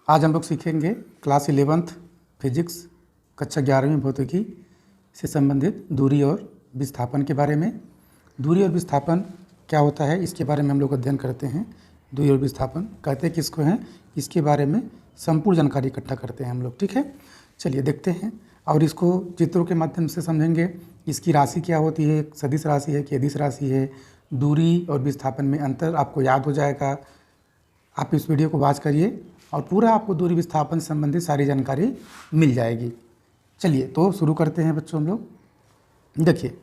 आज हम लोग सीखेंगे क्लास 11th फिजिक्स कक्षा 11वीं भौतिकी से संबंधित दूरी और विस्थापन के बारे में। दूरी और विस्थापन क्या होता है इसके बारे में हम लोग अध्ययन करते हैं। दूरी और विस्थापन कहते किसको हैं, इसके बारे में संपूर्ण जानकारी इकट्ठा करते हैं हम लोग। ठीक है, चलिए देखते हैं और इसको चित्रों के माध्यम से समझेंगे। इसकी राशि क्या होती है, सदिश राशि है कि अदिश राशि है। दूरी और विस्थापन में अंतर आपको याद हो जाएगा। आप इस वीडियो को वॉच करिए और पूरा आपको दूरी विस्थापन से संबंधित सारी जानकारी मिल जाएगी। चलिए तो शुरू करते हैं बच्चों। हम लोग देखिए,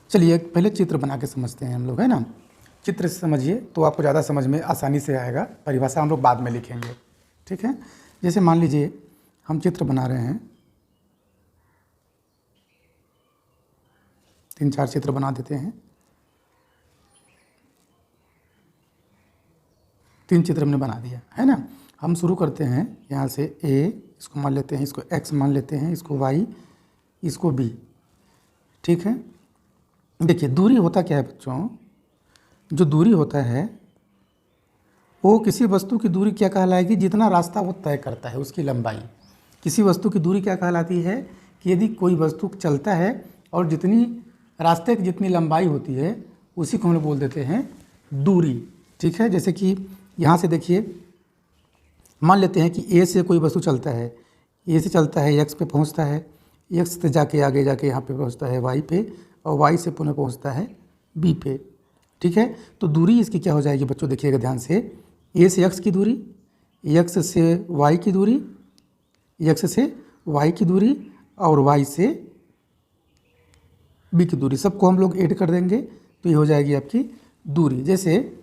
चलिए पहले चित्र बना के समझते हैं हम लोग, है ना। चित्र से समझिए तो आपको ज़्यादा समझ में आसानी से आएगा। परिभाषा हम लोग बाद में लिखेंगे, ठीक है। जैसे मान लीजिए हम चित्र बना रहे हैं, 3-4 चित्र बना देते हैं। 3 चित्र हमने बना दिया, है ना। हम शुरू करते हैं यहाँ से ए, इसको मान लेते हैं, इसको एक्स मान लेते हैं, इसको वाई, इसको बी, ठीक है। देखिए दूरी होता क्या है बच्चों, जो दूरी होता है वो किसी वस्तु की दूरी क्या कहलाएगी, जितना रास्ता वो तय करता है उसकी लंबाई। किसी वस्तु की दूरी क्या कहलाती है कि यदि कोई वस्तु चलता है और जितनी रास्ते की जितनी लंबाई होती है उसी को हम लोग बोल देते हैं दूरी, ठीक है। जैसे कि यहाँ से देखिए, मान लेते हैं कि ए से कोई वस्तु चलता है, ए से चलता है एक्स पे पहुँचता है, एक्स से जाके आगे जाके यहाँ पे पहुँचता है वाई पे, और वाई से पुनः पहुँचता है बी पे, ठीक है। तो दूरी इसकी क्या हो जाएगी बच्चों, देखिएगा ध्यान से। ए से एक्स की दूरी, एक्स से वाई की दूरी, एक्स से वाई की दूरी और वाई से बी की दूरी, सबको हम लोग ऐड कर देंगे तो ये हो जाएगी आपकी दूरी। जैसे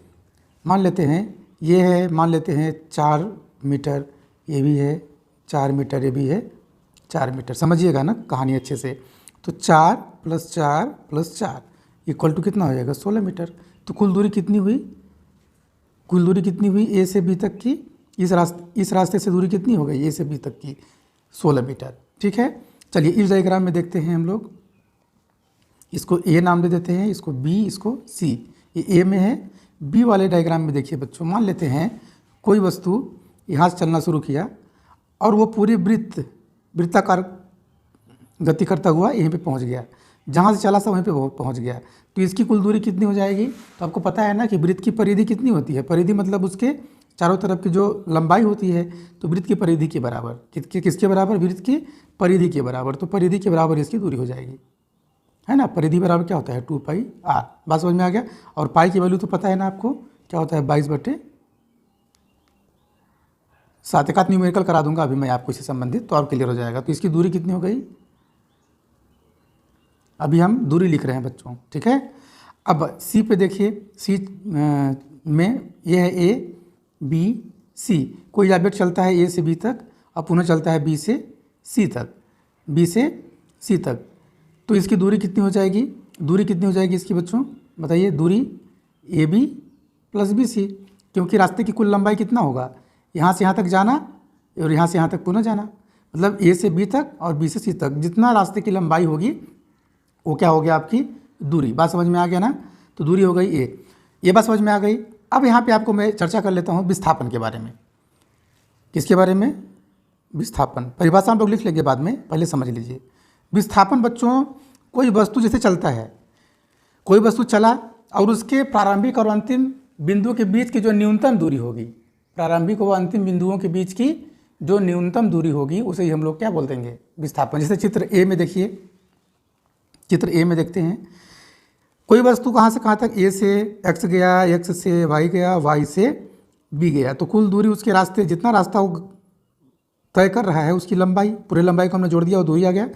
मान लेते हैं ये है, मान लेते हैं 4 मीटर, ये भी है 4 मीटर, ये भी है 4 मीटर। समझिएगा ना कहानी अच्छे से। तो 4 + 4 + 4 इक्वल टू कितना हो जाएगा, 16 मीटर। तो कुल दूरी कितनी हुई, कुल दूरी कितनी हुई ए से बी तक की, इस रास्ते से दूरी कितनी हो गई ए से बी तक की, 16 मीटर, ठीक है। चलिए इस डायग्राम में देखते हैं हम लोग। इसको ए नाम दे देते हैं, इसको बी, इसको सी। ये ए में है। बी वाले डायग्राम में देखिए बच्चों, मान लेते हैं कोई वस्तु यहाँ से चलना शुरू किया और वो पूरी वृत्ताकार गति करता हुआ यहीं पे पहुँच गया। जहाँ से चला था वहीं पे पहुँच गया। तो इसकी कुल दूरी कितनी हो जाएगी, तो आपको पता है ना कि वृत्त की परिधि कितनी होती है। परिधि मतलब उसके चारों तरफ की जो लंबाई होती है, तो वृत्त की परिधि के बराबर, किसके बराबर, वृत्त की परिधि के बराबर। तो परिधि के बराबर इसकी दूरी हो जाएगी, है ना। परिधि बराबर क्या होता है, 2πr। बात समझ में आ गया। और पाई की वैल्यू तो पता है ना आपको, क्या होता है, 22/7। एकाध न्यूमेरिकल करा दूंगा अभी मैं आपको इससे संबंधित, तो आप क्लियर हो जाएगा। तो इसकी दूरी कितनी हो गई, अभी हम दूरी लिख रहे हैं बच्चों, ठीक है। अब सी पे देखिए, सी में ये है ए बी सी। कोई ऑब्जेक्ट चलता है ए से बी तक और पुनः चलता है बी से सी तक, बी से सी तक। तो इसकी दूरी कितनी हो जाएगी, दूरी कितनी हो जाएगी इसकी बच्चों, बताइए। दूरी ए बी + बी सी, क्योंकि रास्ते की कुल लंबाई कितना होगा, यहाँ से यहाँ तक जाना और यहाँ से यहाँ तक पुनः जाना, मतलब ए से बी तक और बी से सी तक जितना रास्ते की लंबाई होगी वो क्या हो गया, आपकी दूरी। बात समझ में आ गया ना। तो दूरी हो गई ए, ये बात समझ में आ गई। अब यहाँ पे आपको मैं चर्चा कर लेता हूँ विस्थापन के बारे में। किसके बारे में, विस्थापन। परिभाषा हम लोग लिख लेंगे बाद में, पहले समझ लीजिए। विस्थापन बच्चों, कोई वस्तु जैसे चलता है, कोई वस्तु चला और उसके प्रारंभिक और अंतिम बिंदु के बीच की जो न्यूनतम दूरी होगी, प्रारंभिक और अंतिम बिंदुओं के बीच की जो न्यूनतम दूरी होगी उसे ही हम लोग क्या बोल देंगे, विस्थापन। जैसे चित्र ए में देखिए, चित्र ए में देखते हैं कोई वस्तु कहाँ से कहाँ तक, ए से एक्स गया, एक्स से वाई गया, वाई से बी गया। तो कुल दूरी उसके रास्ते, जितना रास्ता वो तय कर रहा है उसकी लंबाई, पूरे लंबाई को हमने जोड़ दिया और दूरी आ गया।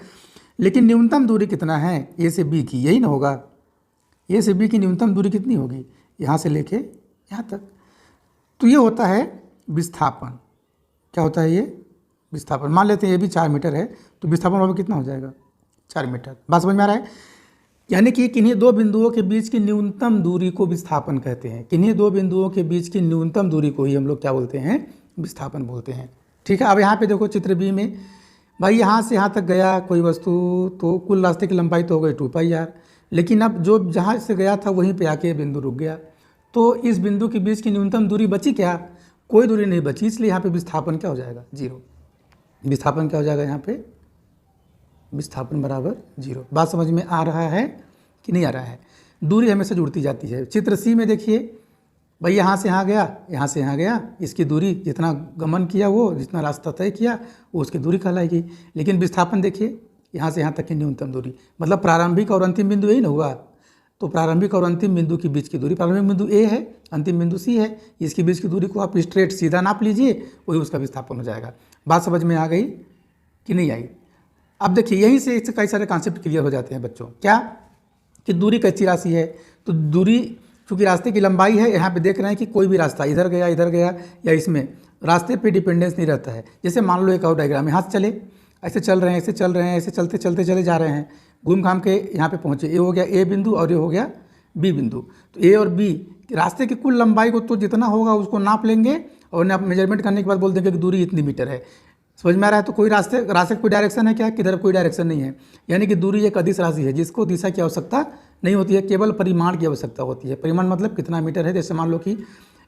लेकिन न्यूनतम दूरी कितना है ए से बी की, यही ना होगा। ए से बी की न्यूनतम दूरी कितनी होगी, यहाँ से लेके यहाँ तक। तो ये होता है विस्थापन। क्या होता है ये, विस्थापन। मान लेते हैं ये भी 4 मीटर है, तो विस्थापन वाला कितना हो जाएगा, 4 मीटर। बात समझ में आ रहा है। यानी कि किन्हीं दो बिंदुओं के बीच की न्यूनतम दूरी को विस्थापन कहते हैं। किन्हीं दो बिंदुओं के बीच की न्यूनतम दूरी को ही हम लोग क्या बोलते हैं, विस्थापन बोलते हैं, ठीक है। अब यहाँ पे देखो चित्र बी में, भाई यहाँ से यहाँ तक गया कोई वस्तु, तो कुल रास्ते की लंबाई तो हो गई 2πr। लेकिन अब जो जहाँ से गया था वहीं पे आके बिंदु रुक गया, तो इस बिंदु के बीच की न्यूनतम दूरी बची क्या, कोई दूरी नहीं बची, इसलिए यहाँ पे विस्थापन क्या हो जाएगा, 0। विस्थापन क्या हो जाएगा यहाँ पे, विस्थापन बराबर 0। बात समझ में आ रहा है कि नहीं आ रहा है। दूरी हमेशा जुड़ती जाती है। चित्र सी में देखिए भाई, यहाँ से यहाँ गया, यहाँ से यहाँ गया, इसकी दूरी जितना गमन किया, वो जितना रास्ता तय किया वो उसकी दूरी कहलाएगी। लेकिन विस्थापन देखिए, यहाँ से यहाँ तक की न्यूनतम दूरी, मतलब प्रारंभिक और अंतिम बिंदु यही ना हुआ। तो प्रारंभिक और अंतिम बिंदु के बीच की दूरी, प्रारंभिक बिंदु ए है, अंतिम बिंदु सी है, इसके बीच की दूरी को आप स्ट्रेट सीधा नाप लीजिए, वही उसका विस्थापन हो जाएगा। बात समझ में आ गई कि नहीं आई। अब देखिए, यहीं से इससे कई सारे कॉन्सेप्ट क्लियर हो जाते हैं बच्चों। क्या कि दूरी कैसी राशि है, तो दूरी चूँकि रास्ते की लंबाई है, यहाँ पे देख रहे हैं कि कोई भी रास्ता इधर गया या इसमें रास्ते पे डिपेंडेंस नहीं रहता है। जैसे मान लो एक और डायग्राम, यहाँ से चले, ऐसे चल रहे हैं, ऐसे चल रहे हैं, ऐसे चलते चलते चले जा रहे हैं, घूम घाम के यहाँ पे पहुँचे। ये हो गया ए बिंदु और ये हो गया बी बिंदु। तो ए और बी रास्ते की कुल लंबाई को तो जितना होगा उसको नाप लेंगे और मेजरमेंट करने के बाद बोल देंगे कि दूरी इतनी मीटर है। समझ में आ रहा है। तो कोई रास्ते की कोई डायरेक्शन है क्या, किधर कोई डायरेक्शन नहीं है। यानी कि दूरी एक अदिश राशि है जिसको दिशा की आवश्यकता नहीं होती है, केवल परिमाण की आवश्यकता होती है। परिमाण मतलब कितना मीटर है। जैसे मान लो कि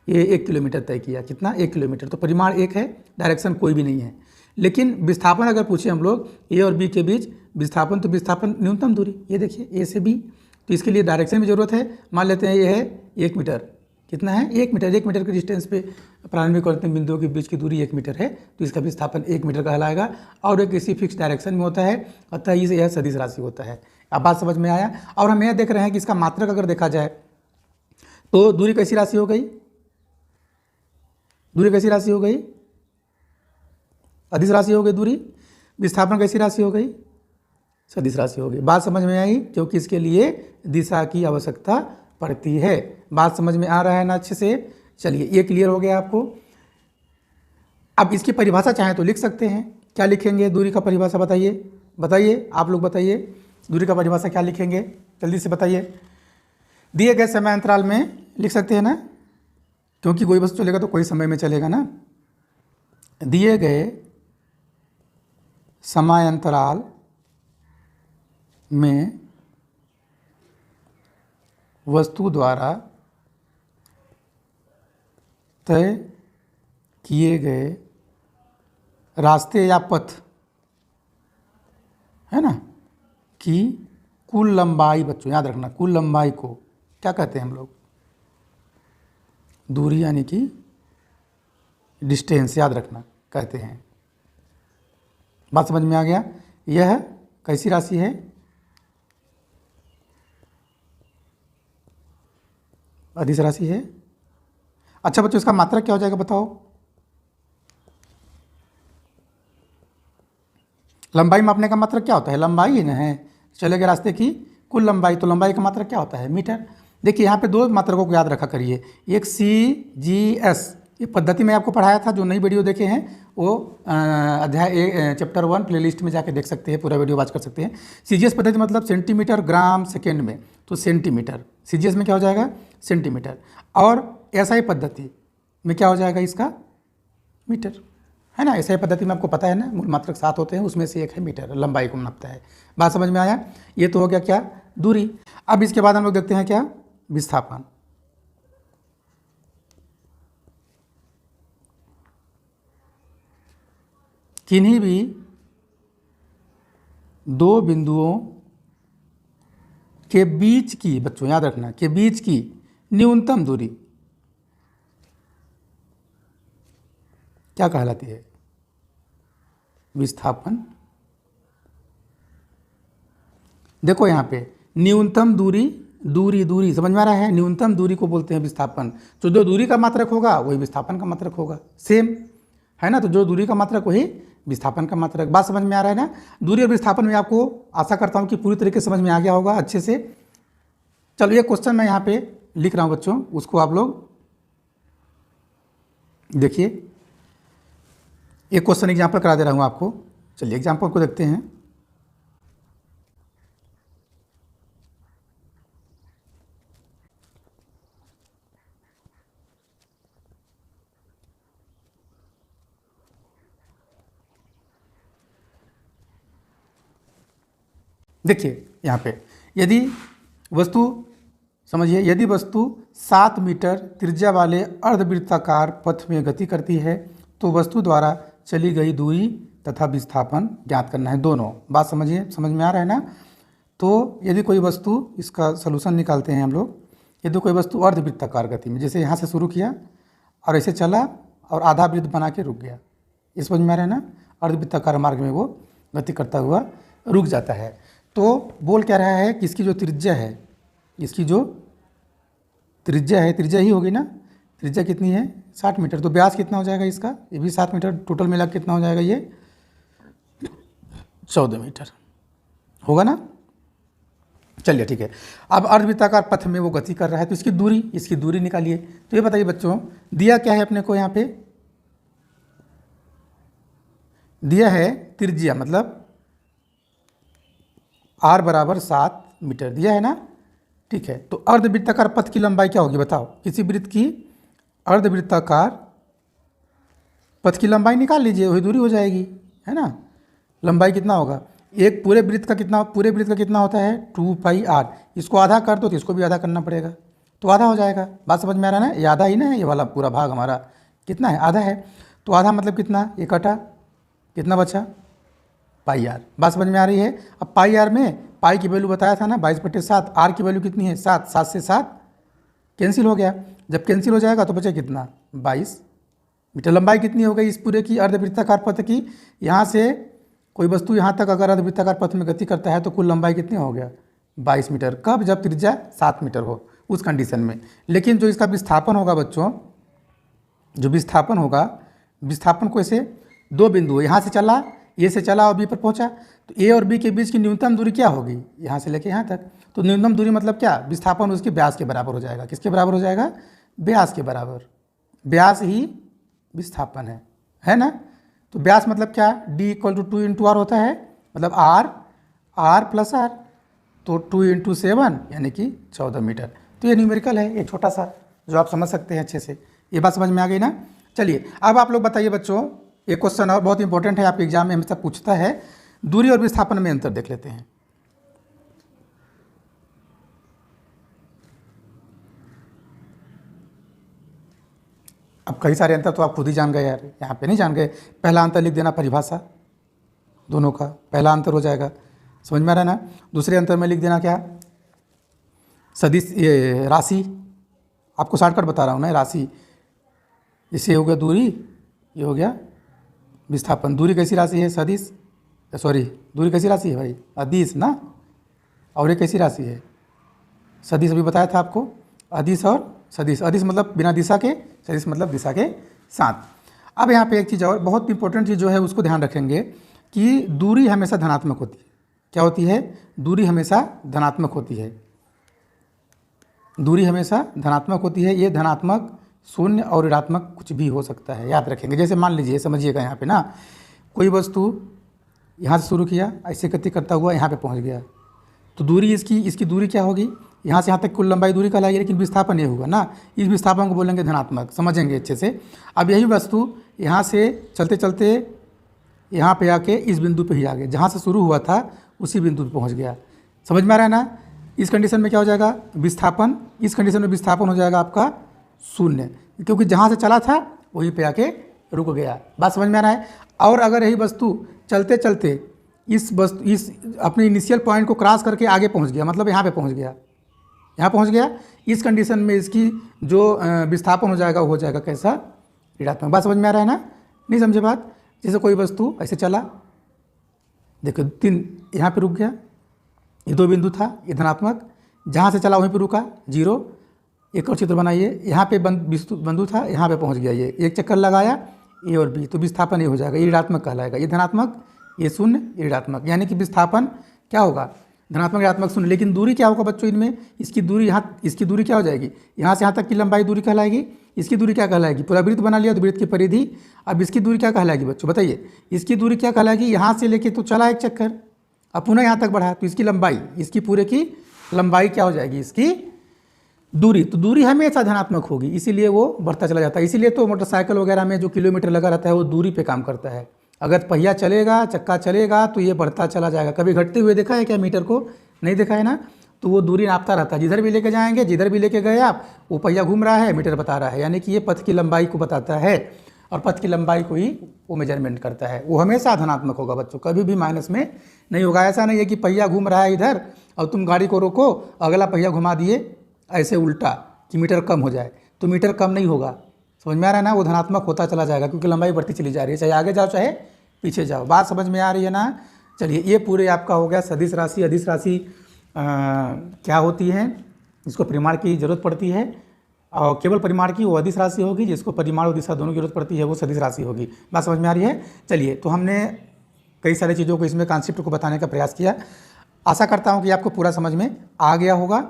ये 1 किलोमीटर तय किया, कितना 1 किलोमीटर, तो परिमाण 1 है, डायरेक्शन कोई भी नहीं है। लेकिन विस्थापन अगर पूछे हम लोग ए और बी के बीच विस्थापन, तो विस्थापन न्यूनतम दूरी, ये देखिए ए से बी, तो इसके लिए डायरेक्शन भी जरूरत है। मान लेते हैं ये है 1 मीटर, कितना है 1 मीटर, 1 मीटर के डिस्टेंस पे प्रारंभिक और अंतिम बिंदुओं के बीच की दूरी 1 मीटर है, तो इसका विस्थापन 1 मीटर कहलाएगा और एक किसी फिक्स डायरेक्शन में होता है, अतः इसे यह सदिश राशि होता है। अब बात समझ में आया। और हम यह देख रहे हैं कि इसका मात्रक अगर देखा जाए तो दूरी कैसी राशि हो गई, दूरी कैसी राशि हो गई, अदिश राशि हो गई दूरी। विस्थापन कैसी राशि हो गई, सदिश राशि हो गई। बात समझ में आई, क्योंकि इसके लिए दिशा की आवश्यकता पड़ती है। बात समझ में आ रहा है ना अच्छे से। चलिए, ये क्लियर हो गया आपको। अब इसकी परिभाषा चाहे तो लिख सकते हैं। क्या लिखेंगे दूरी का परिभाषा, बताइए बताइए, आप लोग बताइए दूरी का परिभाषा क्या लिखेंगे, जल्दी से बताइए। दिए गए समय अंतराल में लिख सकते हैं ना, क्योंकि कोई वस्तु चलेगा तो कोई समय में चलेगा ना। दिए गए समय अंतराल में वस्तु द्वारा तय किए गए रास्ते या पथ है ना कि कुल लंबाई, बच्चों याद रखना, कुल लंबाई को क्या कहते हैं हम लोग, दूरी यानी कि डिस्टेंस, याद रखना कहते हैं। बात समझ में आ गया। यह कैसी राशि है, अदिश राशि है। अच्छा बच्चों, इसका मात्रक क्या हो जाएगा बताओ। लंबाई मापने का मात्रक क्या होता है, लंबाई ही ना है, चले गए रास्ते की कुल लंबाई, तो लंबाई का मात्रक क्या होता है, मीटर। देखिए यहाँ पे 2 मात्रकों को याद रखा करिए, एक CGS, ये पद्धति में आपको पढ़ाया था। जो नई वीडियो देखे हैं वो अध्याय चैप्टर 1 प्लेलिस्ट में जाके देख सकते हैं, पूरा वीडियो वॉच कर सकते हैं। CGS पद्धति मतलब सेंटीमीटर ग्राम सेकेंड में, तो सेंटीमीटर, CGS में क्या हो जाएगा सेंटीमीटर। और SI पद्धति में क्या हो जाएगा इसका, मीटर, है ना। SI पद्धति में आपको पता है ना, मूल मात्रक 7 होते हैं, उसमें से एक है मीटर, लंबाई को नापता है। बात समझ में आया। ये तो हो गया क्या, दूरी। अब इसके बाद हम लोग देखते हैं क्या, विस्थापन। किन्हीं भी 2 बिंदुओं के बीच की, बच्चों याद रखना, के बीच की न्यूनतम दूरी क्या कहलाती है, विस्थापन। देखो यहाँ पे न्यूनतम दूरी, दूरी समझ में आ रहा है, न्यूनतम दूरी को बोलते हैं विस्थापन। तो जो दूरी का मात्रक होगा वही विस्थापन का मात्रक होगा, सेम है ना। तो जो दूरी का मात्रक वही विस्थापन का मात्रक। बात समझ में आ रहा है ना। दूरी और विस्थापन में आपको आशा करता हूँ कि पूरी तरीके से समझ में आ गया होगा अच्छे से। चलो, ये क्वेश्चन मैं यहाँ पे लिख रहा हूँ बच्चों, उसको आप लोग देखिए। एक क्वेश्चन एग्जाम्पल करा दे रहा हूँ आपको। चलिए एग्जाम्पल को देखते हैं। देखिए यहाँ पे, यदि वस्तु, समझिए, यदि वस्तु 7 मीटर त्रिज्या वाले अर्धवृत्ताकार पथ में गति करती है तो वस्तु द्वारा चली गई दूरी तथा विस्थापन ज्ञात करना है। दोनों बात समझिए, समझ में आ रहा है ना। तो यदि कोई वस्तु, इसका सलूशन निकालते हैं हम लोग। यदि कोई वस्तु अर्धवृत्ताकार गति में, जैसे यहाँ से शुरू किया और ऐसे चला और आधा वृत्त बना के रुक गया, ये समझ में आ रहा है ना। अर्धवृत्ताकार मार्ग में वो गति करता हुआ रुक जाता है। तो बोल क्या रहा है कि इसकी जो त्रिज्या है, इसकी जो त्रिज्या है, त्रिज्या ही होगी ना, त्रिज्या कितनी है 60 मीटर। तो व्यास कितना हो जाएगा इसका, ये भी 7 मीटर, टोटल मिला कितना हो जाएगा ये 14 मीटर होगा ना। चलिए ठीक है। अब अर्धवृत्ताकार पथ में वो गति कर रहा है तो इसकी दूरी निकालिए। तो ये बताइए बच्चों, दिया क्या है अपने को, यहाँ पे दिया है त्रिज्या, मतलब r बराबर 7 मीटर दिया है ना। ठीक है, तो अर्धवृत्ताकार पथ की लंबाई क्या होगी बताओ। किसी वृत्त की अर्धवृत्ताकार पथ की लंबाई निकाल लीजिए, वही दूरी हो जाएगी, है ना। लंबाई कितना होगा, एक पूरे वृत्त का कितना होता है 2πr। इसको आधा कर दो तो इसको भी आधा करना पड़ेगा, तो आधा हो जाएगा। बात समझ में आ रहा है ना। ये आधा ही ना है, ये वाला पूरा भाग हमारा कितना है, आधा है। तो आधा मतलब कितना, ये कटा, कितना बचा πr। बात समझ में आ रही है। अब πr में पाई की वैल्यू बताया था ना 22/7, आर की वैल्यू कितनी है 7, 7 से 7 कैंसिल हो गया। जब कैंसिल हो जाएगा तो बचे कितना 22 मीटर। लंबाई कितनी हो गई इस पूरे की अर्धवृत्ताकार पथ की। यहाँ से कोई वस्तु यहाँ तक अगर अर्धवृत्ताकार पथ में गति करता है तो कुल लंबाई कितनी हो गया 22 मीटर। कब, जब त्रिज्या 7 मीटर हो, उस कंडीशन में। लेकिन जो इसका विस्थापन होगा बच्चों, जो विस्थापन होगा, विस्थापन को ऐसे दो बिंदु, यहाँ से चला, ए से चला और बी पर पहुँचा, तो ए और बी के बीच की न्यूनतम दूरी क्या होगी, यहाँ से लेके यहाँ तक। तो न्यूनतम दूरी मतलब क्या, विस्थापन उसके व्यास के बराबर हो जाएगा। किसके बराबर हो जाएगा, व्यास के बराबर। व्यास ही विस्थापन है ना। तो व्यास मतलब क्या, d = 2 × r होता है, मतलब r प्लस r, तो 2 × 7 यानी कि 14 मीटर। तो ये न्यूमेरिकल है, एक छोटा सा जो आप समझ सकते हैं अच्छे से। ये बात समझ में आ गई ना। चलिए अब आप लोग बताइए बच्चों, एक क्वेश्चन और बहुत इंपॉर्टेंट है, आपके एग्जाम में हमेशा पूछता है, दूरी और विस्थापन में अंतर देख लेते हैं। अब कई सारे अंतर तो आप खुद ही जान गए यार, यहाँ पे नहीं जान गए। पहला अंतर लिख देना, परिभाषा दोनों का पहला अंतर हो जाएगा, समझ में आ रहा है ना। दूसरे अंतर में लिख देना क्या, सदिश, ये राशि, आपको शॉर्टकट बता रहा हूँ ना, राशि। इससे हो गया दूरी, ये हो गया विस्थापन। दूरी कैसी राशि है, सदिश, सॉरी दूरी कैसी राशि है भाई, अदिश ना। और ये कैसी राशि है, सदिश, अभी बताया था आपको, अदिश और सदिश। अदिश मतलब बिना दिशा के, सदिश मतलब दिशा के साथ। अब यहाँ पे एक चीज़ और बहुत इंपॉर्टेंट चीज़ जो है उसको ध्यान रखेंगे कि दूरी हमेशा धनात्मक होती है। क्या होती है, दूरी हमेशा धनात्मक होती है। दूरी हमेशा धनात्मक होती है। ये धनात्मक, शून्य और ऋणात्मक कुछ भी हो सकता है, याद रखेंगे। जैसे मान लीजिए, समझिएगा यहाँ पे ना, कोई वस्तु यहाँ से शुरू किया, ऐसे गति करता हुआ यहाँ पे पहुँच गया, तो दूरी इसकी दूरी क्या होगी, यहाँ से यहाँ तक कुल लंबाई दूरी कहलाएगी, लेकिन विस्थापन ये होगा ना, इस विस्थापन को बोलेंगे धनात्मक, समझेंगे अच्छे से। अब यही वस्तु यहाँ से चलते चलते यहाँ पे आके इस बिंदु पे ही आ गए, जहाँ से शुरू हुआ था उसी बिंदु पे पहुँच गया, समझ में आ रहा है ना। इस कंडीशन में क्या हो जाएगा, विस्थापन, इस कंडीशन में विस्थापन हो जाएगा आपका शून्य, क्योंकि जहाँ से चला था वहीं पे आके रुक गया। बात समझ में आ रहा है। और अगर यही वस्तु चलते चलते इस अपने इनिशियल पॉइंट को क्रॉस करके आगे पहुँच गया, मतलब यहाँ पे पहुँच गया, यहाँ पहुँच गया, इस कंडीशन में इसकी जो विस्थापन हो जाएगा वो हो जाएगा कैसा, ऋणात्मक। बात समझ में आ रहा है ना, नहीं समझे बात। जैसे कोई वस्तु ऐसे चला, देखो 3 यहाँ पे रुक गया, ये 2 बिंदु था, ये धनात्मक, जहाँ से चला वहीं पे रुका 0। एक और चित्र बनाइए, यहाँ पे बिंदु था, यहाँ पे पहुँच गया, ये एक चक्कर लगाया ए और बी, तो विस्थापन ये हो जाएगा, ये ऋणात्मक कहलाएगा। ये धनात्मक, ये शून्य, ये ऋणात्मक, यानी कि विस्थापन क्या होगा, धनात्मक ऋणात्मक शून्य। लेकिन दूरी क्या होगा बच्चों इनमें, इसकी दूरी यहाँ, इसकी दूरी क्या हो जाएगी, यहाँ से यहाँ तक की लंबाई दूरी कहलाएगी। इसकी दूरी क्या कहलाएगी, पूरा वृत्त बना लिया तो वृत्त की परिधि। अब इसकी दूरी क्या कहलाएगी बच्चों, बताइए, इसकी दूरी क्या कहलाएगी, यहाँ से लेके तो चला एक चक्कर, अब पुनः यहाँ तक बढ़ा, तो इसकी लंबाई, इसकी पूरे की लंबाई क्या हो जाएगी, इसकी दूरी। तो दूरी हमेशा धनात्मक होगी, इसीलिए वो बढ़ता चला जाता है। इसीलिए तो मोटरसाइकिल वगैरह में जो किलोमीटर लगा रहता है वो दूरी पे काम करता है। अगर पहिया चलेगा, चक्का चलेगा, तो ये बढ़ता चला जाएगा। कभी घटते हुए देखा है क्या मीटर को, नहीं देखा है ना। तो वो दूरी नापता रहता है। जिधर भी लेके जाएंगे, जिधर भी लेके गए आप, वो पहिया घूम रहा है, मीटर बता रहा है, यानी कि ये पथ की लंबाई को बताता है और पथ की लंबाई को ही वो मेजरमेंट करता है। वो हमेशा धनात्मक होगा बच्चों, कभी भी माइनस में नहीं होगा। ऐसा नहीं है कि पहिया घूम रहा है इधर और तुम गाड़ी को रोको, अगला पहिया घुमा दिए ऐसे उल्टा कि मीटर कम हो जाए, तो मीटर कम नहीं होगा। समझ में आ रहा है ना, वो धनात्मक होता चला जाएगा क्योंकि लंबाई बढ़ती चली जा रही है, चाहे आगे जाओ चाहे पीछे जाओ। बात समझ में आ रही है ना। चलिए, ये पूरे आपका हो गया सदिश राशि। अदिश राशि क्या होती है, इसको परिमाण की जरूरत पड़ती है, और केवल परिमाण की वो अदिश राशि होगी, जिसको परिमाण और दिशा दोनों की जरूरत पड़ती है वो सदिश राशि होगी। बात समझ में आ रही है। चलिए, तो हमने कई सारी चीज़ों को इसमें कॉन्सेप्ट को बताने का प्रयास किया। आशा करता हूँ कि आपको पूरा समझ में आ गया होगा।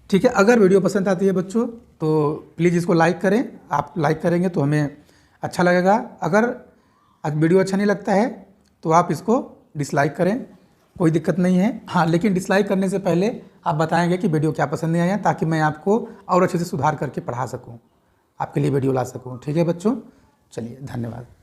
ठीक है, अगर वीडियो पसंद आती है बच्चों तो प्लीज़ इसको लाइक करें। आप लाइक करेंगे तो हमें अच्छा लगेगा। अगर आज वीडियो अच्छा नहीं लगता है तो आप इसको डिसलाइक करें, कोई दिक्कत नहीं है। हाँ, लेकिन डिसलाइक करने से पहले आप बताएंगे कि वीडियो क्या पसंद नहीं आया, ताकि मैं आपको और अच्छे से सुधार करके पढ़ा सकूँ, आपके लिए वीडियो ला सकूँ। ठीक है बच्चों, चलिए धन्यवाद।